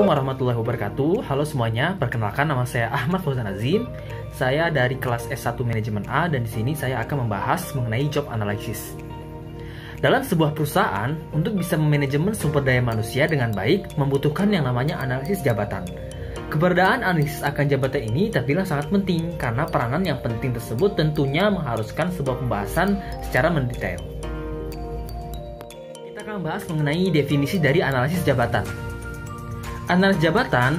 Assalamualaikum warahmatullahi wabarakatuh. Halo semuanya, perkenalkan nama saya Ahmad Fauzan Azim. Saya dari kelas S1 Manajemen A dan di sini saya akan membahas mengenai job analysis. Dalam sebuah perusahaan, untuk bisa memanajemen sumber daya manusia dengan baik, membutuhkan yang namanya analisis jabatan. Keberadaan analisis akan jabatan ini terbilang sangat penting karena peranan yang penting tersebut tentunya mengharuskan sebuah pembahasan secara mendetail. Kita akan membahas mengenai definisi dari analisis jabatan. Analisis jabatan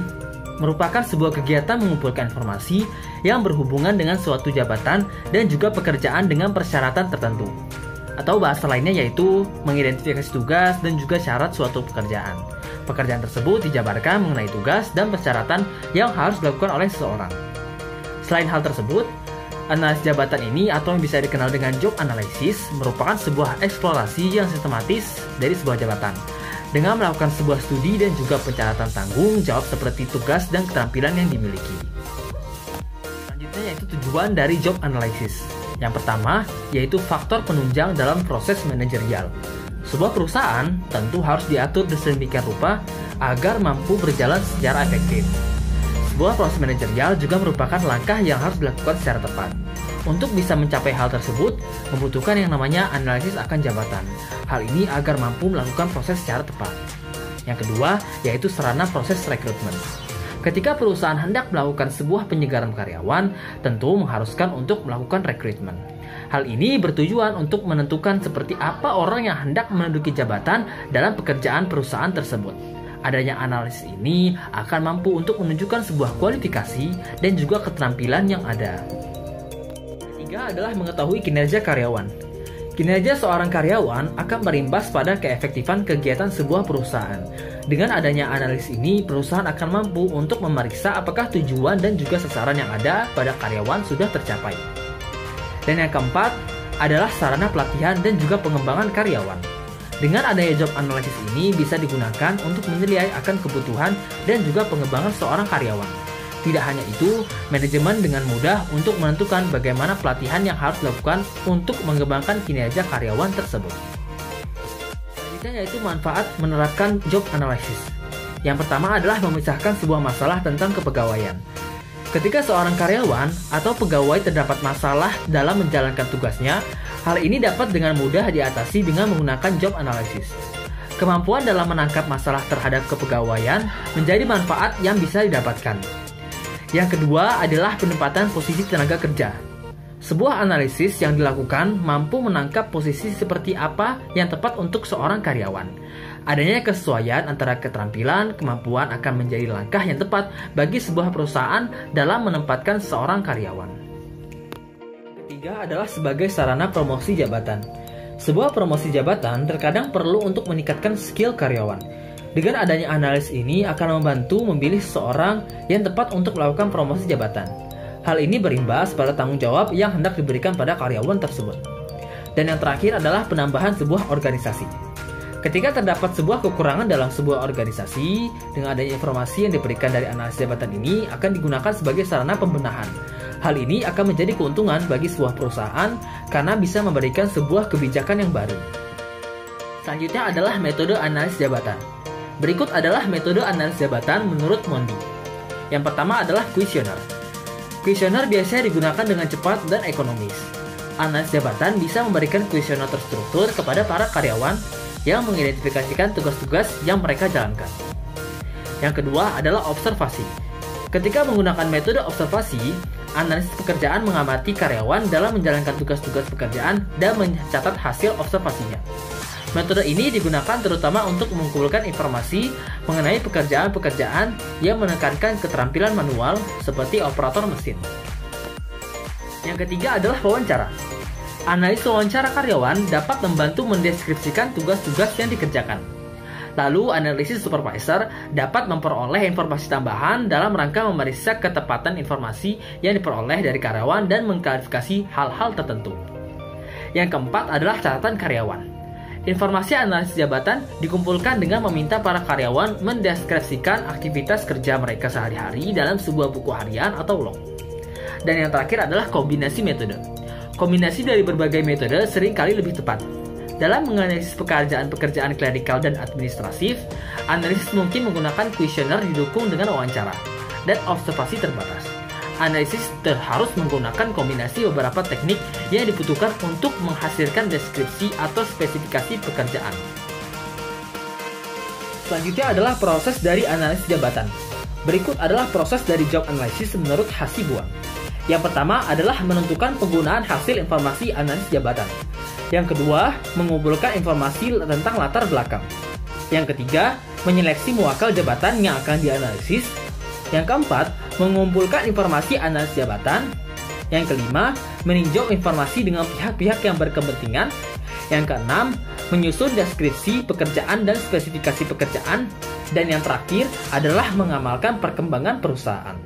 merupakan sebuah kegiatan mengumpulkan informasi yang berhubungan dengan suatu jabatan dan juga pekerjaan dengan persyaratan tertentu. Atau bahasa lainnya yaitu mengidentifikasi tugas dan juga syarat suatu pekerjaan. Pekerjaan tersebut dijabarkan mengenai tugas dan persyaratan yang harus dilakukan oleh seseorang. Selain hal tersebut, analisis jabatan ini atau yang bisa dikenal dengan job analysis merupakan sebuah eksplorasi yang sistematis dari sebuah jabatan dengan melakukan sebuah studi dan juga pencatatan tanggung jawab seperti tugas dan keterampilan yang dimiliki. Selanjutnya yaitu tujuan dari job analysis. Yang pertama yaitu faktor penunjang dalam proses manajerial. Sebuah perusahaan tentu harus diatur sedemikian rupa agar mampu berjalan secara efektif. Sebuah proses manajerial juga merupakan langkah yang harus dilakukan secara tepat. Untuk bisa mencapai hal tersebut, membutuhkan yang namanya analisis akan jabatan. Hal ini agar mampu melakukan proses secara tepat. Yang kedua, yaitu sarana proses rekrutmen. Ketika perusahaan hendak melakukan sebuah penyegaran karyawan, tentu mengharuskan untuk melakukan rekrutmen. Hal ini bertujuan untuk menentukan seperti apa orang yang hendak menduduki jabatan dalam pekerjaan perusahaan tersebut. Adanya analisis ini akan mampu untuk menunjukkan sebuah kualifikasi dan juga keterampilan yang ada. Ketiga adalah mengetahui kinerja karyawan. Kinerja seorang karyawan akan berimbas pada keefektifan kegiatan sebuah perusahaan. Dengan adanya analisis ini, perusahaan akan mampu untuk memeriksa apakah tujuan dan juga sasaran yang ada pada karyawan sudah tercapai. Dan yang keempat adalah sarana pelatihan dan juga pengembangan karyawan. Dengan adanya job analysis ini bisa digunakan untuk menilai akan kebutuhan dan juga pengembangan seorang karyawan. Tidak hanya itu, manajemen dengan mudah untuk menentukan bagaimana pelatihan yang harus dilakukan untuk mengembangkan kinerja karyawan tersebut. Selanjutnya yaitu manfaat menerapkan job analysis. Yang pertama adalah memisahkan sebuah masalah tentang kepegawaian. Ketika seorang karyawan atau pegawai terdapat masalah dalam menjalankan tugasnya, hal ini dapat dengan mudah diatasi dengan menggunakan job analysis. Kemampuan dalam menangkap masalah terhadap kepegawaian menjadi manfaat yang bisa didapatkan. Yang kedua adalah penempatan posisi tenaga kerja. Sebuah analisis yang dilakukan mampu menangkap posisi seperti apa yang tepat untuk seorang karyawan. Adanya kesesuaian antara keterampilan, kemampuan akan menjadi langkah yang tepat bagi sebuah perusahaan dalam menempatkan seorang karyawan. Ketiga adalah sebagai sarana promosi jabatan. Sebuah promosi jabatan terkadang perlu untuk meningkatkan skill karyawan. Dengan adanya analisis ini akan membantu memilih seseorang yang tepat untuk melakukan promosi jabatan. Hal ini berimbas pada tanggung jawab yang hendak diberikan pada karyawan tersebut. Dan yang terakhir adalah penambahan sebuah organisasi. Ketika terdapat sebuah kekurangan dalam sebuah organisasi, dengan adanya informasi yang diberikan dari analisis jabatan ini akan digunakan sebagai sarana pembenahan. Hal ini akan menjadi keuntungan bagi sebuah perusahaan karena bisa memberikan sebuah kebijakan yang baru. Selanjutnya adalah metode analisis jabatan. Berikut adalah metode analisis jabatan menurut Mondi. Yang pertama adalah kuesioner. Kuesioner biasanya digunakan dengan cepat dan ekonomis. Analisis jabatan bisa memberikan kuesioner terstruktur kepada para karyawan yang mengidentifikasikan tugas-tugas yang mereka jalankan. Yang kedua adalah observasi. Ketika menggunakan metode observasi, analisis pekerjaan mengamati karyawan dalam menjalankan tugas-tugas pekerjaan dan mencatat hasil observasinya. Metode ini digunakan terutama untuk mengumpulkan informasi mengenai pekerjaan-pekerjaan yang menekankan keterampilan manual seperti operator mesin. Yang ketiga adalah wawancara. Analis wawancara karyawan dapat membantu mendeskripsikan tugas-tugas yang dikerjakan. Lalu, analisis supervisor dapat memperoleh informasi tambahan dalam rangka memeriksa ketepatan informasi yang diperoleh dari karyawan dan mengklarifikasi hal-hal tertentu. Yang keempat adalah catatan karyawan. Informasi analisis jabatan dikumpulkan dengan meminta para karyawan mendeskripsikan aktivitas kerja mereka sehari-hari dalam sebuah buku harian atau log. Dan yang terakhir adalah kombinasi metode. Kombinasi dari berbagai metode seringkali lebih tepat. Dalam menganalisis pekerjaan-pekerjaan klerikal dan administratif, analisis mungkin menggunakan kuesioner didukung dengan wawancara dan observasi terbatas. Analisis harus menggunakan kombinasi beberapa teknik yang dibutuhkan untuk menghasilkan deskripsi atau spesifikasi pekerjaan. Selanjutnya adalah proses dari analisis jabatan. Berikut adalah proses dari job analysis menurut Hasibuan. Yang pertama adalah menentukan penggunaan hasil informasi analisis jabatan. Yang kedua, mengumpulkan informasi tentang latar belakang. Yang ketiga, menyeleksi muwakil jabatan yang akan dianalisis. Yang keempat, mengumpulkan informasi analisis jabatan. Yang kelima, meninjau informasi dengan pihak-pihak yang berkepentingan. Yang keenam, menyusun deskripsi pekerjaan dan spesifikasi pekerjaan. Dan yang terakhir adalah mengamalkan perkembangan perusahaan.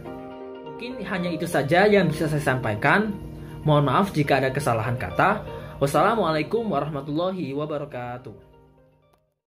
Mungkin hanya itu saja yang bisa saya sampaikan. Mohon maaf jika ada kesalahan kata. Wassalamualaikum warahmatullahi wabarakatuh.